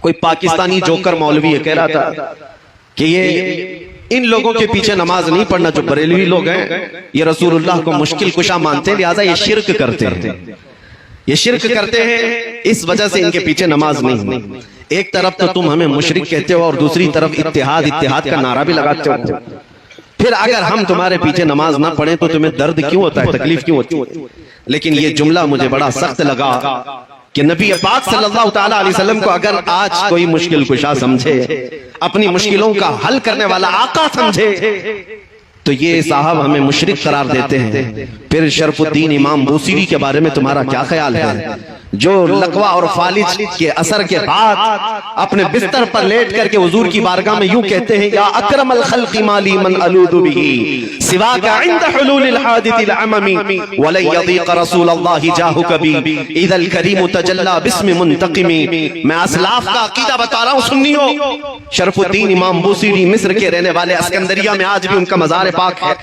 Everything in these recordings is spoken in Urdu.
کوئی پاکستانی جوکر مولوی کہہ رہا تھا کہ یہ ان لوگوں کے پیچھے نماز نہیں پڑھنا جو بریلوی لوگ ہیں، یہ رسول اللہ کو مشکل کشا مانتے ہیں، لہٰذا یہ شرک کرتے ہیں، یہ شرک کرتے ہیں، اس وجہ سے ان کے پیچھے نماز نہیں۔ ایک طرف تو تم ہمیں مشرک کہتے ہو اور دوسری طرف اتحاد اتحاد کا نعرہ بھی لگاتے ہو، پھر اگر ہم تمہارے پیچھے نماز نہ پڑھیں تو تمہیں درد کیوں ہوتا ہے، تکلیف کیوں ہوتی ہے؟ لیکن یہ جملہ مجھے بڑا سخت لگا کہ نبی پاک صلی اللہ تعالیٰ علیہ وسلم کو اگر آج کوئی مشکل کشا سمجھے، اپنی مشکلوں کا حل کرنے والا آقا سمجھے، تو یہ صاحب ہمیں مشرک قرار دیتے ہیں۔ پھر شرف الدین امام بوصیری کے بارے میں تمہارا کیا خیال ہے، جو لقوہ اور فالج کے اثر کے بعد اپنے بستر پر لیٹ کر کے حضور کی بارگاہ میں یوں کہتے ہیں، یا اکرم الخلق مالی من الود به سواک عند حلول الحادث العمم ولن يضيق رسول الله جاهك بي اذا الكريم تجلى باسم منتقم۔ میں اسلاف کا عقیدہ بتا رہا ہوں سنیو، شرف الدین امام بوصیری مصر کے رہنے والے، اسکندریہ میں آج بھی ان کا مزار پاک ہے،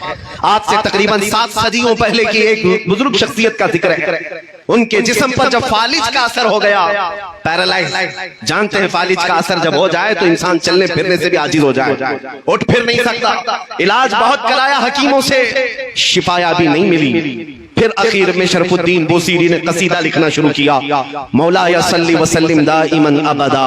آج سے تقریباً 7 صدیوں پہلے کی ایک بزرگ شخصیت کا ذکر ہے۔ ان کے جسم پر جب فالج کا اثر ہو گیا، پیرالائز، جانتے ہیں فالج کا اثر جب ہو جائے تو انسان چلنے پھرنے سے بھی عاجز ہو جائے، اٹھ پھر نہیں سکتا، علاج بہت کرایا حکیموں سے، شفایابی نہیں ملی۔ پھر اخیر میں شرف الدین بوصیری نے قصیدہ لکھنا شروع کیا، مولا یا صلی وسلم دائما ابدا۔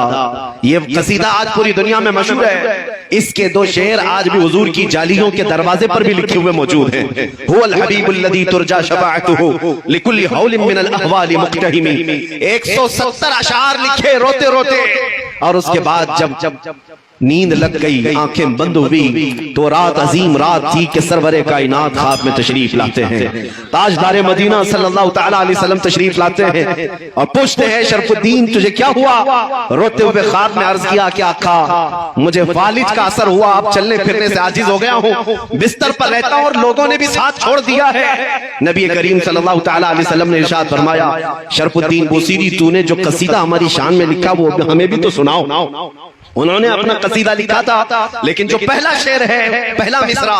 یہ قصیدہ آج پوری دنیا میں مشہور ہے، اس کے 2 شعر آج بھی حضور کی جالیوں کے دروازے پر بھی لکھے ہوئے موجود ہیں۔ هو الحبیب الذی ترجا شفاعته لكل حول من الاحوال مقتحم۔ 170 اشعار لکھے روتے روتے، اور اس کے بعد جب نیند لگ گئی، آنکھیں بند ہوئی، تو رات عظیم رات تھی کہ سرور کائنات خواب میں تشریف لاتے ہیں، تاجدار مدینہ صلی اللہ تعالیٰ علیہ وسلم تشریف لاتے ہیں اور پوچھتے ہیں، شرف الدین تجھے کیا ہوا؟ روتے ہوئے خواب میں عرض کیا کہ آقا مجھے فالج کا اثر ہوا، اب چلنے پھرنے سے عاجز ہو گیا ہوں، بستر پر رہتا ہوں اور لوگوں نے بھی ساتھ چھوڑ دیا ہے۔ نبی کریم صلی اللہ تعالیٰ علیہ وسلم نے ارشاد فرمایا، شرف الدین بوصیری تو نے جو قصیدہ ہماری شان میں لکھا وہ ہمیں بھی تو سناؤ۔ انہوں نے اپنا قصیدہ لکھا تھا، لیکن جو پہلا شعر ہے، پہلا مصرع،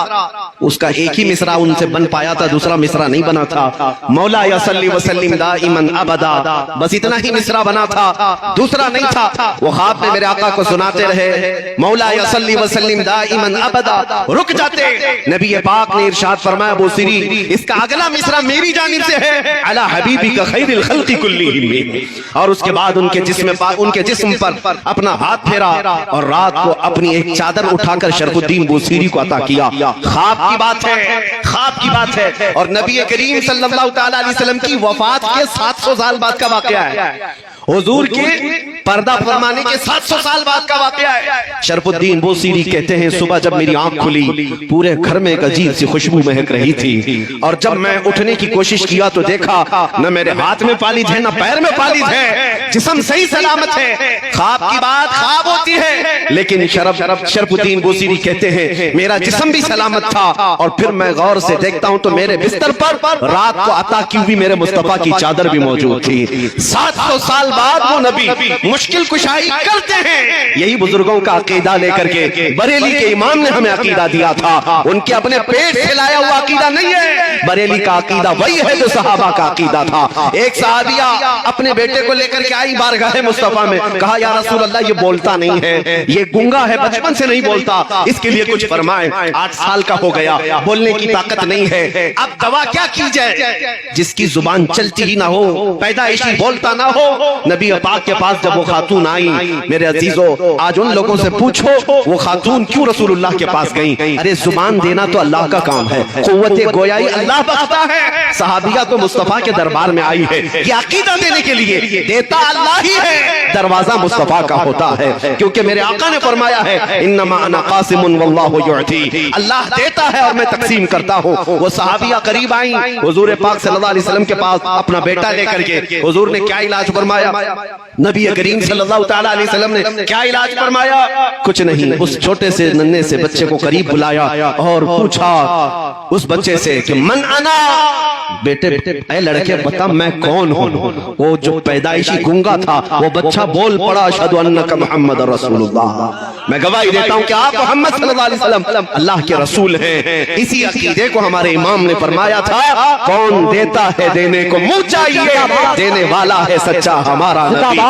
اس کا ایک ہی مصرع ان سے بن پایا تھا، دوسرا مصرع نہیں بنا تھا۔ مولا یا صلی وسلم دائما ابدا، بس اتنا ہی مصرع بنا تھا، دوسرا نہیں تھا۔ وہ خواب میں میرے آقا کو سناتے رہے، مولا یا صلی وسلم دائما ابدا، رک جاتے، نبی پاک نے ارشاد فرمایا، بوصیری اس کا اگلا مصرع میری جانب سے ہے، علی حبیبک خیر الخلق کلہم۔ اور اس کے بعد ان کے جسم پر اپنا ہاتھ پھیرا اور رات کو اپنی ایک چادر اٹھا کر شرف الدین بوصیری کو عطا کیا۔ خواب کی بات ہے، خواب کی بات ہے، اور نبی کریم صلی اللہ تعالیٰ علیہ وسلم کی وفات کے 700 سال بعد کا واقعہ ہے، حضور کے پردہ فرمانے کے 700 سال بعد کا واقعہ ہے۔ شرف الدین بوصیری کہتے ہیں، صبح جب میری آنکھ کھلی پورے گھر میں ایک عجیب سی خوشبو مہک رہی تھی، اور جب میں اٹھنے کی کوشش کیا تو دیکھا نہ میرے ہاتھ میں فالج ہے نہ پیر میں فالج ہے، جسم صحیح سلامت ہے۔ خواب کی بات خواب ہوتی ہے، لیکن شرف الدین بوصیری کہتے ہیں میرا جسم بھی سلامت تھا، اور پھر میں غور سے دیکھتا ہوں تو میرے بستر پر رات کو عطا کی ہوئی میرے مصطفیٰ کی چادر بھی موجود تھی۔ 700 سال بعد وہ نبی مشکل کشائی کرتے ہیں۔ یہی بزرگوں کا عقیدہ لے کر کے بریلی کے امام نے ہمیں عقیدہ دیا تھا، ان کے اپنے پیٹ سے لایا ہوا عقیدہ نہیں ہے، بریلی کا عقیدہ وہی ہے جو صحابہ کا عقیدہ تھا۔ ایک صحابیہ اپنے بیٹے کو لے کر کے آئی بارگاہ مصطفیٰ میں، کہا یا رسول اللہ یہ بولتا نہیں ہے، یہ گنگا ہے، بچپن سے نہیں بولتا، اس کے لیے کچھ فرمائیں، 8 سال کا ہو گیا، بولنے کی طاقت نہیں ہے، اب دوا کیا کی جائے؟ جس کی زبان چلتی ہی نہ ہو، پیدائشی بولتا نہ ہو۔ نبی پاک کے پاس جب وہ خاتون آئی، میرے عزیزو آج ان لوگوں سے پوچھو وہ خاتون کیوں رسول اللہ کے پاس گئیں؟ ارے زبان دینا تو اللہ کا کام ہے، قوت گویائی اللہ بخشتا ہے۔ صحابیہ تو مصطفیٰ کے دربار میں آئی ہے یہ عقیدہ دینے کے لیے، دیتا اللہ ہی ہے، دروازہ مصطفیٰ کا ہوتا ہے، کیونکہ میرے آقا نے فرمایا ہے انما انا قاسم واللہ یعطی، اللہ دیتا ہے اور میں تقسیم کرتا ہوں۔ وہ صحابیہ قریب آئیں حضور پاک صلی اللہ علیہ وسلم کے پاس اپنا بیٹا لے کر کے، حضور نے کیا علاج فرمایا؟ نبی کریم صلی اللہ تعالیٰ علیہ وسلم نے کیا علاج فرمایا؟ کچھ نہیں، اس چھوٹے سے ننھے سے بچے کو قریب بلایا اور پوچھا اس بچے سے کہ من انا، بیٹے اے لڑکے بتا میں کون ہوں؟ وہ جو پیدائشی گنگا تھا وہ بچہ بول پڑا اشہد انک محمد رسول اللہ، میں گواہی دیتا ہوں کہ آپ محمد صلی اللہ علیہ وسلم اللہ کے رسول ہیں۔ اسی عقیدے کو ہمارے امام نے فرمایا تھا، کون دیتا ہے دینے کو منہ چاہیے، دینے والا ہے سچا ہمارا نبی۔